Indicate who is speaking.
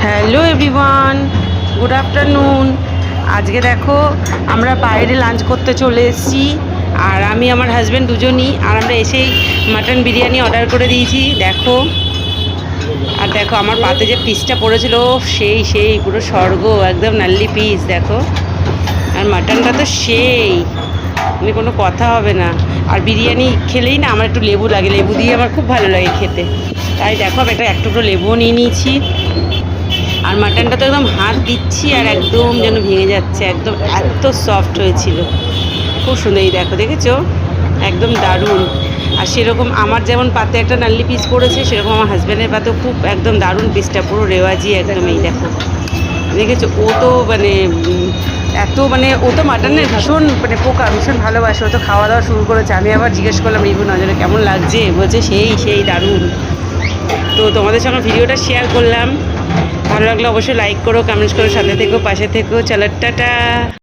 Speaker 1: Hello everyone, good afternoon. আজকে দেখো আমরা বাইরে লাঞ্চ করতে চলে এসেছি, আর আমি আমার হাজব্যান্ড দুজনই, আর আমরা এসেই মাটন বিরিয়ানি অর্ডার করে দিয়েছি। দেখো, আর দেখো আমার পাতে যে পিসটা পড়েছিল সেই সেই পুরো স্বর্গ, একদম নাল্লি পিস দেখো। আর মাটনটা তো সেই, মানে কোনো কথা হবে না। আর বিরিয়ানি খেলেই না আমার একটু লেবু লাগে, লেবু দিয়ে আমার খুব ভালো লাগে খেতে। তাই দেখো আমি এক টুকরো লেবুও নিয়ে নিয়েছি। আর মাটনটা তো একদম হাত দিচ্ছি আর একদম যেন ভেঙে যাচ্ছে, একদম এত সফট হয়েছিল, খুব সুন্দর। এই দেখো, দেখেছো, একদম দারুণ। আর সেরকম আমার যেমন পাতে একটা নাল্লি পিস পড়েছে, সেরকম আমার হাজব্যান্ডের পাতেও খুব একদম দারুণ পিসটা, পুরো রেওয়াজি একদম। এই দেখো, দেখেছো, ও তো মানে এত মানে ও তো মাটনের ভীষণ মানে পোকা, ভীষণ ভালোবাসে। ও তো খাওয়া দাওয়া শুরু করেছে। আমি আবার জিজ্ঞেস করলাম রিভু নজরে কেমন লাগছে, বলছে সেই সেই দারুণ। তো তোমাদের সঙ্গে ভিডিওটা শেয়ার করলাম, ভালো লাগলে অবশ্যই লাইক করো, কমেন্টস করো, সাথে থেকো, পাশে থেকো। চলো, টাটা।